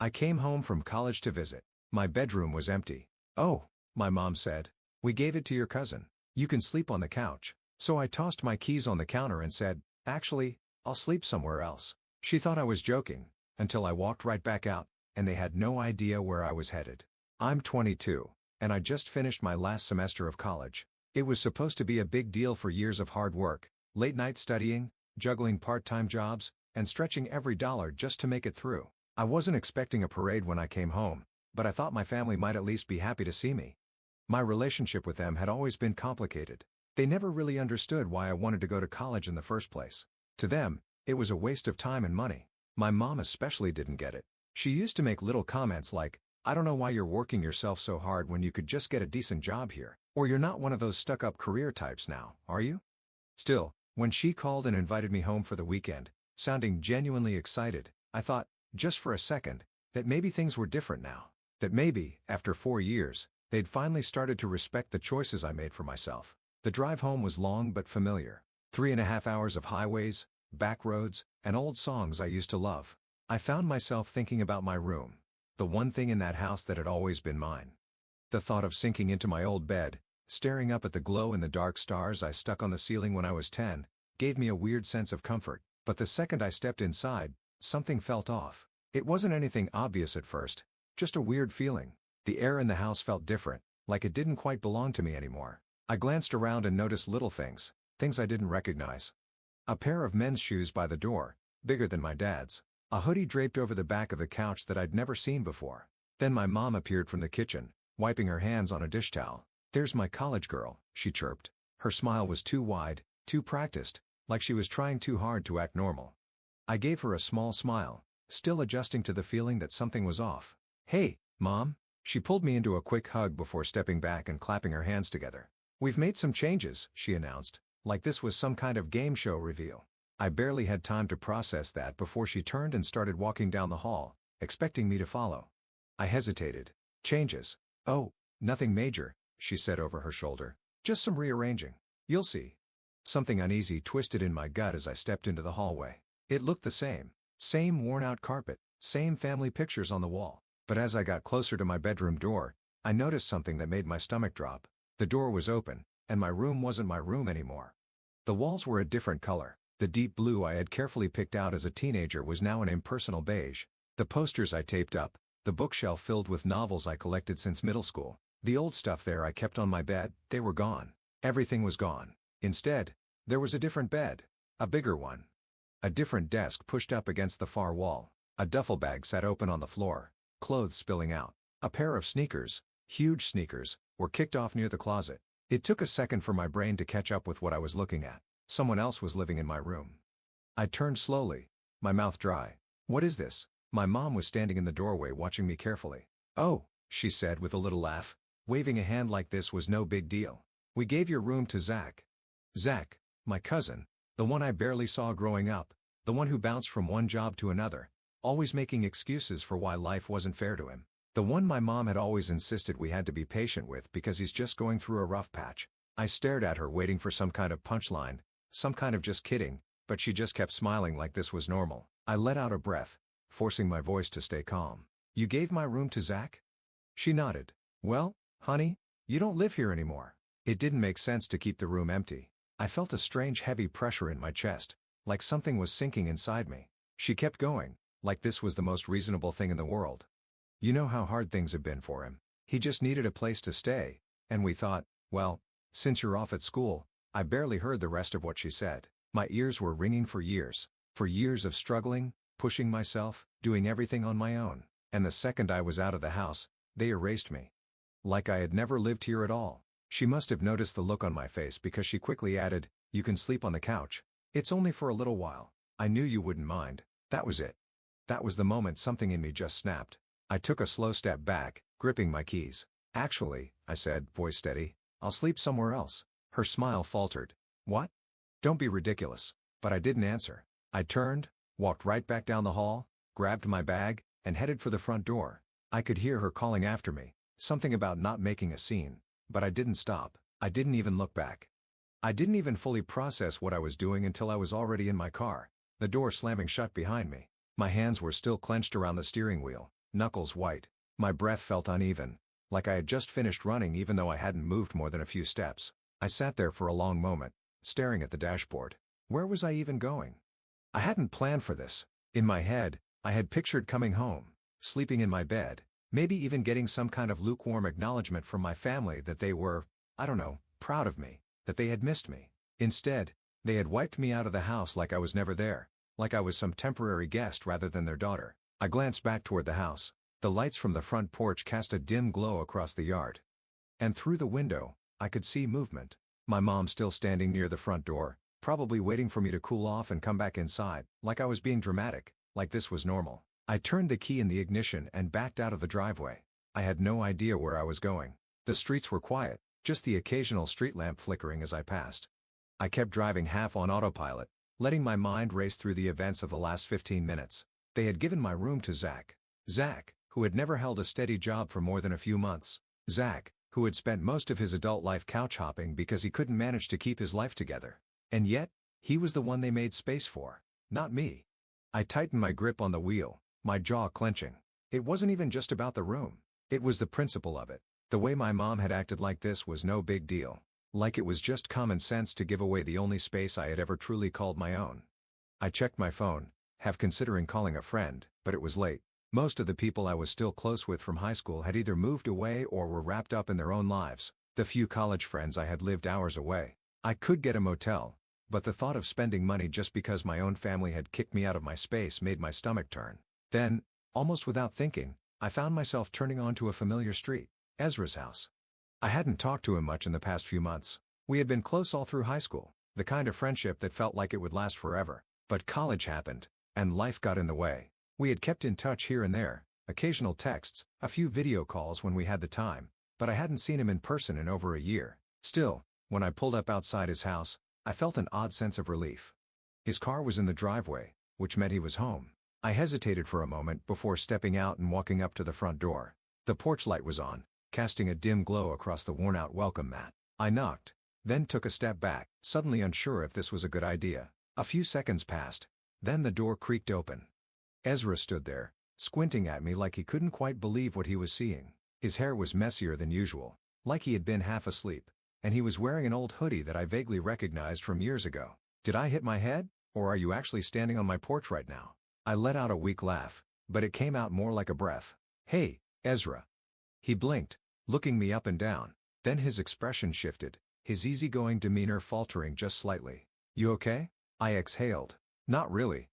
I came home from college to visit. My bedroom was empty. "Oh," my mom said. "We gave it to your cousin. You can sleep on the couch." So I tossed my keys on the counter and said, "Actually, I'll sleep somewhere else." She thought I was joking, until I walked right back out, and they had no idea where I was headed. I'm 22, and I just finished my last semester of college. It was supposed to be a big deal for years of hard work, late night studying, juggling part-time jobs, and stretching every dollar just to make it through. I wasn't expecting a parade when I came home, but I thought my family might at least be happy to see me. My relationship with them had always been complicated. They never really understood why I wanted to go to college in the first place. To them, it was a waste of time and money. My mom especially didn't get it. She used to make little comments like, "I don't know why you're working yourself so hard when you could just get a decent job here. Or you're not one of those stuck-up career types now, are you?" Still, when she called and invited me home for the weekend, sounding genuinely excited, I thought, just for a second, that maybe things were different now. That maybe, after 4 years, they'd finally started to respect the choices I made for myself. The drive home was long but familiar. 3.5 hours of highways, back roads, and old songs I used to love. I found myself thinking about my room. The one thing in that house that had always been mine. The thought of sinking into my old bed, staring up at the glow-in-the-dark stars I stuck on the ceiling when I was 10, gave me a weird sense of comfort. But the second I stepped inside, something felt off. It wasn't anything obvious at first, just a weird feeling. The air in the house felt different, like it didn't quite belong to me anymore. I glanced around and noticed little things, things I didn't recognize. A pair of men's shoes by the door, bigger than my dad's. A hoodie draped over the back of the couch that I'd never seen before. Then my mom appeared from the kitchen, wiping her hands on a dish towel. "There's my college girl," she chirped. Her smile was too wide, too practiced, like she was trying too hard to act normal. I gave her a small smile, still adjusting to the feeling that something was off. "Hey, Mom." She pulled me into a quick hug before stepping back and clapping her hands together. "We've made some changes," she announced, like this was some kind of game show reveal. I barely had time to process that before she turned and started walking down the hall, expecting me to follow. I hesitated. "Changes? Oh, nothing major," she said over her shoulder. "Just some rearranging. You'll see." Something uneasy twisted in my gut as I stepped into the hallway. It looked the same. Same worn-out carpet, same family pictures on the wall. But as I got closer to my bedroom door, I noticed something that made my stomach drop. The door was open, and my room wasn't my room anymore. The walls were a different color. The deep blue I had carefully picked out as a teenager was now an impersonal beige. The posters I taped up, the bookshelf filled with novels I collected since middle school, the old stuff there I kept on my bed, they were gone. Everything was gone. Instead, there was a different bed. A bigger one. A different desk pushed up against the far wall. A duffel bag sat open on the floor, clothes spilling out. A pair of sneakers, huge sneakers, were kicked off near the closet. It took a second for my brain to catch up with what I was looking at. Someone else was living in my room. I turned slowly, my mouth dry. "What is this?" My mom was standing in the doorway watching me carefully. "Oh," she said with a little laugh, waving a hand like this was no big deal. "We gave your room to Zach." Zach, my cousin, the one I barely saw growing up, the one who bounced from one job to another, always making excuses for why life wasn't fair to him. The one my mom had always insisted we had to be patient with because he's just going through a rough patch. I stared at her waiting for some kind of punchline, some kind of just kidding, but she just kept smiling like this was normal. I let out a breath, forcing my voice to stay calm. "You gave my room to Zach?" She nodded. "Well, honey, you don't live here anymore." It didn't make sense to keep the room empty. I felt a strange heavy pressure in my chest, like something was sinking inside me. She kept going, like this was the most reasonable thing in the world. "You know how hard things have been for him. He just needed a place to stay, and we thought, well, since you're off at school." I barely heard the rest of what she said. My ears were ringing for years. For years of struggling, pushing myself, doing everything on my own. And the second I was out of the house, they erased me. Like I had never lived here at all. She must have noticed the look on my face because she quickly added, "You can sleep on the couch. It's only for a little while. I knew you wouldn't mind." That was it. That was the moment something in me just snapped. I took a slow step back, gripping my keys. "Actually," I said, voice steady, "I'll sleep somewhere else." Her smile faltered. "What?" "Don't be ridiculous." But I didn't answer. I turned, walked right back down the hall, grabbed my bag, and headed for the front door. I could hear her calling after me, something about not making a scene, but I didn't stop. I didn't even look back. I didn't even fully process what I was doing until I was already in my car, the door slamming shut behind me. My hands were still clenched around the steering wheel, knuckles white. My breath felt uneven, like I had just finished running even though I hadn't moved more than a few steps. I sat there for a long moment, staring at the dashboard. Where was I even going? I hadn't planned for this. In my head, I had pictured coming home, sleeping in my bed, maybe even getting some kind of lukewarm acknowledgement from my family that they were, I don't know, proud of me, that they had missed me. Instead, they had wiped me out of the house like I was never there, like I was some temporary guest rather than their daughter. I glanced back toward the house. The lights from the front porch cast a dim glow across the yard. And through the window, I could see movement. My mom still standing near the front door, probably waiting for me to cool off and come back inside, like I was being dramatic, like this was normal. I turned the key in the ignition and backed out of the driveway. I had no idea where I was going. The streets were quiet, just the occasional street lamp flickering as I passed. I kept driving half on autopilot, letting my mind race through the events of the last 15 minutes. They had given my room to Zach. Zach, who had never held a steady job for more than a few months. Zach, who had spent most of his adult life couch hopping because he couldn't manage to keep his life together. And yet, he was the one they made space for, not me. I tightened my grip on the wheel, my jaw clenching. It wasn't even just about the room. It was the principle of it. The way my mom had acted like this was no big deal. Like it was just common sense to give away the only space I had ever truly called my own. I checked my phone, half considering calling a friend, but it was late. Most of the people I was still close with from high school had either moved away or were wrapped up in their own lives. The few college friends I had lived hours away. I could get a motel, but the thought of spending money just because my own family had kicked me out of my space made my stomach turn. Then, almost without thinking, I found myself turning onto a familiar street, Ezra's house. I hadn't talked to him much in the past few months. We had been close all through high school, the kind of friendship that felt like it would last forever. But college happened, and life got in the way. We had kept in touch here and there, occasional texts, a few video calls when we had the time, but I hadn't seen him in person in over a year. Still, when I pulled up outside his house, I felt an odd sense of relief. His car was in the driveway, which meant he was home. I hesitated for a moment before stepping out and walking up to the front door. The porch light was on, casting a dim glow across the worn-out welcome mat. I knocked, then took a step back, suddenly unsure if this was a good idea. A few seconds passed. Then the door creaked open. Ezra stood there, squinting at me like he couldn't quite believe what he was seeing. His hair was messier than usual, like he had been half asleep, and he was wearing an old hoodie that I vaguely recognized from years ago. Did I hit my head, or are you actually standing on my porch right now? I let out a weak laugh, but it came out more like a breath. Hey, Ezra. He blinked, looking me up and down. Then his expression shifted, his easygoing demeanor faltering just slightly. You okay? I exhaled. Not really.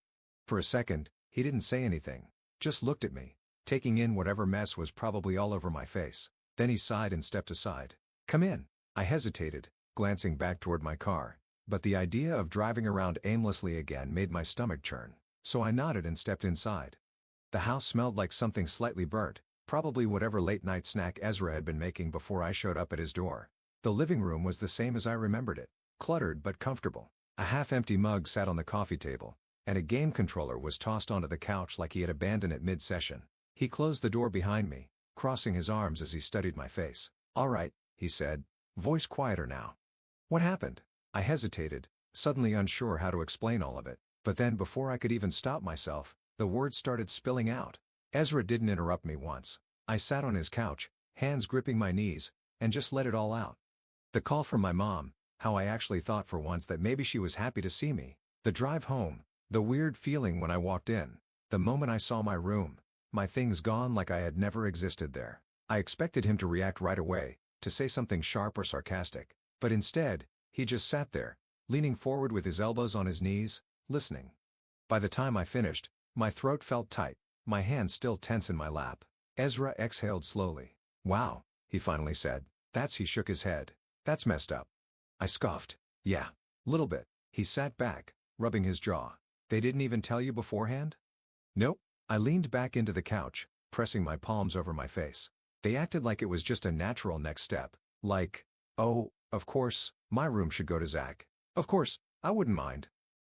For a second, he didn't say anything, just looked at me, taking in whatever mess was probably all over my face. Then he sighed and stepped aside. Come in. I hesitated, glancing back toward my car, but the idea of driving around aimlessly again made my stomach churn, so I nodded and stepped inside. The house smelled like something slightly burnt, probably whatever late-night snack Ezra had been making before I showed up at his door. The living room was the same as I remembered it, cluttered but comfortable. A half-empty mug sat on the coffee table, and a game controller was tossed onto the couch like he had abandoned it mid-session. He closed the door behind me, crossing his arms as he studied my face. All right, he said, voice quieter now. What happened? I hesitated, suddenly unsure how to explain all of it, but then before I could even stop myself, the words started spilling out. Ezra didn't interrupt me once. I sat on his couch, hands gripping my knees, and just let it all out. The call from my mom, how I actually thought for once that maybe she was happy to see me. The drive home, the weird feeling when I walked in, the moment I saw my room, my things gone like I had never existed there. I expected him to react right away, to say something sharp or sarcastic, but instead, he just sat there, leaning forward with his elbows on his knees, listening. By the time I finished, my throat felt tight, my hands still tense in my lap. Ezra exhaled slowly. Wow, he finally said. He shook his head. That's messed up. I scoffed. Yeah. Little bit. He sat back, rubbing his jaw. They didn't even tell you beforehand? Nope. I leaned back into the couch, pressing my palms over my face. They acted like it was just a natural next step. Like, oh, of course, my room should go to Zach. Of course, I wouldn't mind.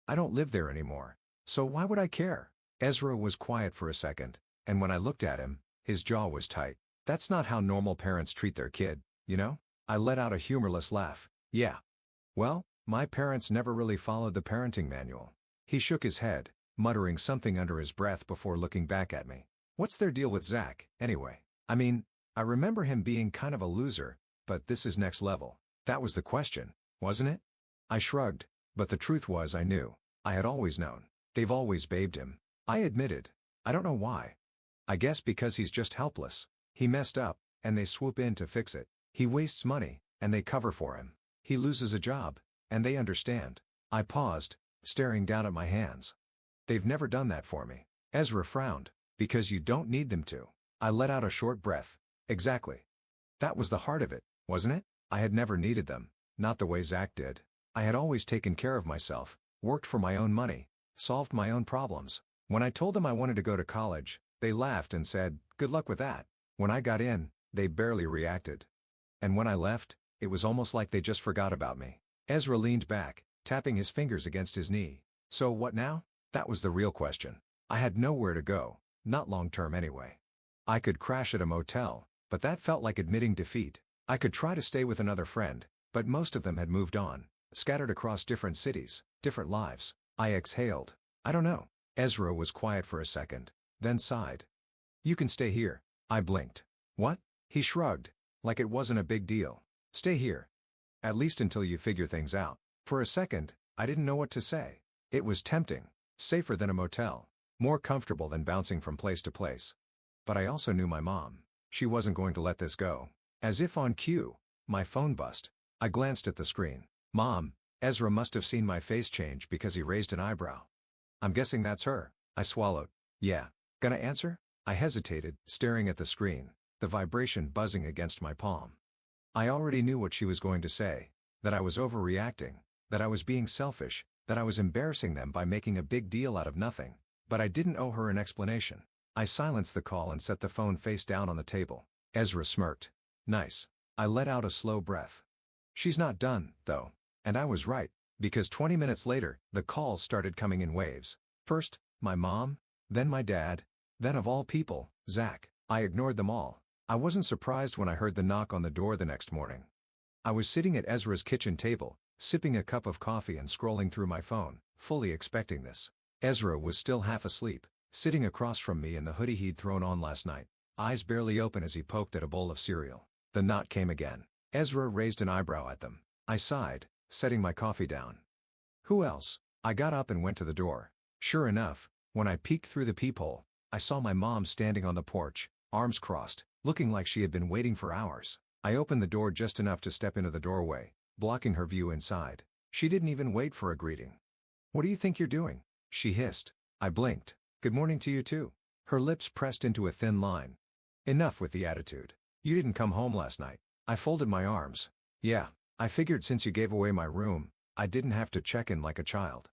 I don't live there anymore. So why would I care? Ezra was quiet for a second, and when I looked at him, his jaw was tight. That's not how normal parents treat their kid, you know? I let out a humorless laugh. Yeah. Well, my parents never really followed the parenting manual. He shook his head, muttering something under his breath before looking back at me. What's their deal with Zach, anyway? I mean, I remember him being kind of a loser, but this is next level. That was the question, wasn't it? I shrugged, but the truth was I knew. I had always known. They've always babed him. I admitted. I don't know why. I guess because he's just helpless. He messed up, and they swoop in to fix it. He wastes money, and they cover for him. He loses a job, and they understand. I paused, staring down at my hands. They've never done that for me. Ezra frowned. Because you don't need them to. I let out a short breath. Exactly. That was the heart of it, wasn't it? I had never needed them, not the way Zach did. I had always taken care of myself, worked for my own money, solved my own problems. When I told them I wanted to go to college, they laughed and said, "Good luck with that." When I got in, they barely reacted. And when I left, it was almost like they just forgot about me. Ezra leaned back, tapping his fingers against his knee. So what now? That was the real question. I had nowhere to go, not long-term anyway. I could crash at a motel, but that felt like admitting defeat. I could try to stay with another friend, but most of them had moved on, scattered across different cities, different lives. I exhaled. I don't know. Ezra was quiet for a second, then sighed. "You can stay here." I blinked. "What?" He shrugged, like it wasn't a big deal. "Stay here. At least until you figure things out." For a second, I didn't know what to say. It was tempting. Safer than a motel. More comfortable than bouncing from place to place. But I also knew my mom. She wasn't going to let this go. As if on cue, my phone buzzed. I glanced at the screen. "Mom." Ezra must have seen my face change because he raised an eyebrow. "I'm guessing that's her." I swallowed. "Yeah. Gonna answer?" I hesitated, staring at the screen, the vibration buzzing against my palm. I already knew what she was going to say, that I was overreacting, that I was being selfish, that I was embarrassing them by making a big deal out of nothing. But I didn't owe her an explanation. I silenced the call and set the phone face down on the table. Ezra smirked. "Nice." I let out a slow breath. She's not done, though. And I was right, because 20 minutes later, the calls started coming in waves. First, my mom, then my dad, then of all people, Zach. I ignored them all. I wasn't surprised when I heard the knock on the door the next morning. I was sitting at Ezra's kitchen table, sipping a cup of coffee and scrolling through my phone, fully expecting this. Ezra was still half asleep, sitting across from me in the hoodie he'd thrown on last night, eyes barely open as he poked at a bowl of cereal. The knock came again. Ezra raised an eyebrow at them. I sighed, setting my coffee down. Who else? I got up and went to the door. Sure enough, when I peeked through the peephole, I saw my mom standing on the porch, arms crossed, looking like she had been waiting for hours. I opened the door just enough to step into the doorway, blocking her view inside. She didn't even wait for a greeting. "What do you think you're doing?" she hissed. I blinked. "Good morning to you too." Her lips pressed into a thin line. "Enough with the attitude. You didn't come home last night." I folded my arms. "Yeah, I figured since you gave away my room, I didn't have to check in like a child."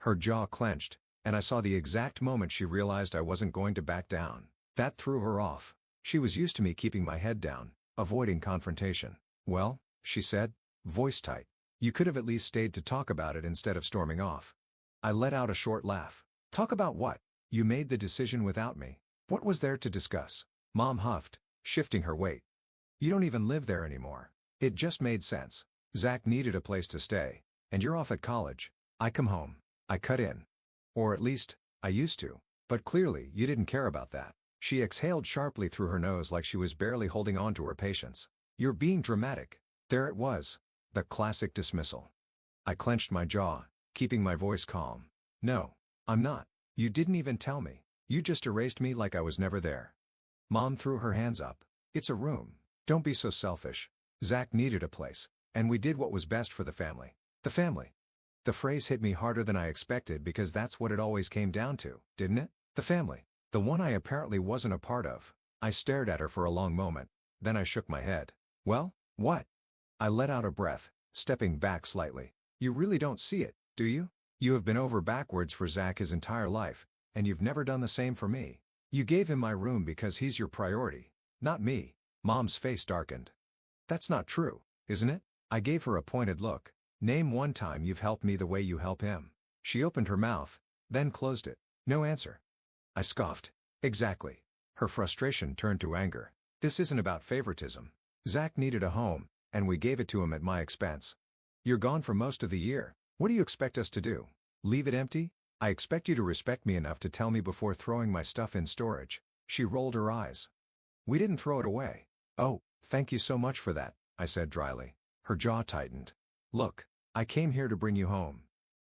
Her jaw clenched, and I saw the exact moment she realized I wasn't going to back down. That threw her off. She was used to me keeping my head down, avoiding confrontation. "Well," she said, voice tight, "you could have at least stayed to talk about it instead of storming off." I let out a short laugh. "Talk about what? You made the decision without me. What was there to discuss?" Mom huffed, shifting her weight. "You don't even live there anymore. It just made sense. Zach needed a place to stay, and you're off at college. I come home. I cut in. Or at least, I used to. But clearly you didn't care about that." She exhaled sharply through her nose like she was barely holding on to her patience. "You're being dramatic." There it was. The classic dismissal. I clenched my jaw, keeping my voice calm. "No, I'm not. You didn't even tell me. You just erased me like I was never there." Mom threw her hands up. "It's a room. Don't be so selfish. Zach needed a place, and we did what was best for the family." The family. The phrase hit me harder than I expected because that's what it always came down to, didn't it? The family. The one I apparently wasn't a part of. I stared at her for a long moment. Then I shook my head. "Well, what?" I let out a breath, stepping back slightly. "You really don't see it, do you? You have been over backwards for Zach his entire life, and you've never done the same for me. You gave him my room because he's your priority, not me." Mom's face darkened. "That's not true, isn't it?" I gave her a pointed look. "Name one time you've helped me the way you help him." She opened her mouth, then closed it. No answer. I scoffed. "Exactly." Her frustration turned to anger. "This isn't about favoritism. Zach needed a home, and we gave it to him at my expense. You're gone for most of the year. What do you expect us to do? Leave it empty? I expect you to respect me enough to tell me before throwing my stuff in storage." She rolled her eyes. We didn't throw it away. Oh, thank you so much for that, I said dryly. Her jaw tightened. Look, I came here to bring you home.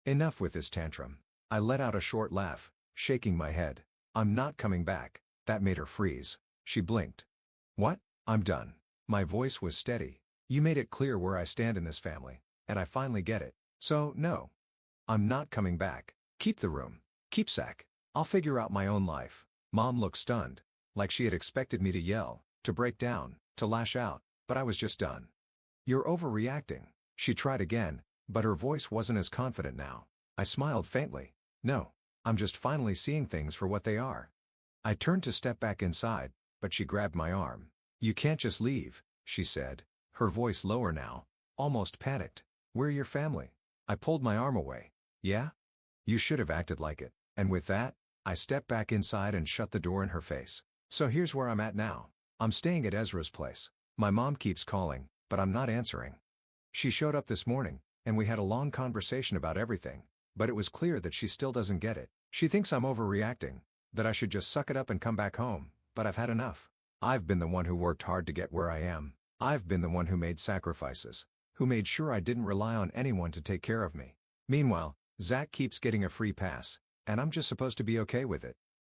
Enough with this tantrum. I let out a short laugh, shaking my head. I'm not coming back. That made her freeze. She blinked. What? I'm done. My voice was steady. You made it clear where I stand in this family, and I finally get it. So, no. I'm not coming back. Keep the room. Keepsake. I'll figure out my own life. Mom looked stunned, like she had expected me to yell, to break down, to lash out, but I was just done. You're overreacting. She tried again, but her voice wasn't as confident now. I smiled faintly. No. I'm just finally seeing things for what they are. I turned to step back inside, but she grabbed my arm. You can't just leave, she said, her voice lower now, almost panicked. We're your family. I pulled my arm away. Yeah? You should have acted like it. And with that, I stepped back inside and shut the door in her face. So here's where I'm at now. I'm staying at Ezra's place. My mom keeps calling, but I'm not answering. She showed up this morning, and we had a long conversation about everything, but it was clear that she still doesn't get it. She thinks I'm overreacting, that I should just suck it up and come back home, but I've had enough. I've been the one who worked hard to get where I am. I've been the one who made sacrifices, who made sure I didn't rely on anyone to take care of me. Meanwhile, Zach keeps getting a free pass, and I'm just supposed to be okay with it.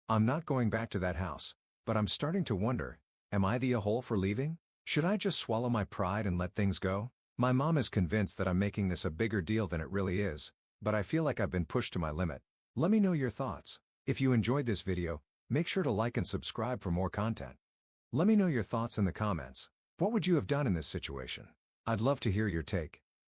I'm not going back to that house, but I'm starting to wonder, am I the a-hole for leaving? Should I just swallow my pride and let things go? My mom is convinced that I'm making this a bigger deal than it really is, but I feel like I've been pushed to my limit. Let me know your thoughts. If you enjoyed this video, make sure to like and subscribe for more content. Let me know your thoughts in the comments. What would you have done in this situation? I'd love to hear your take.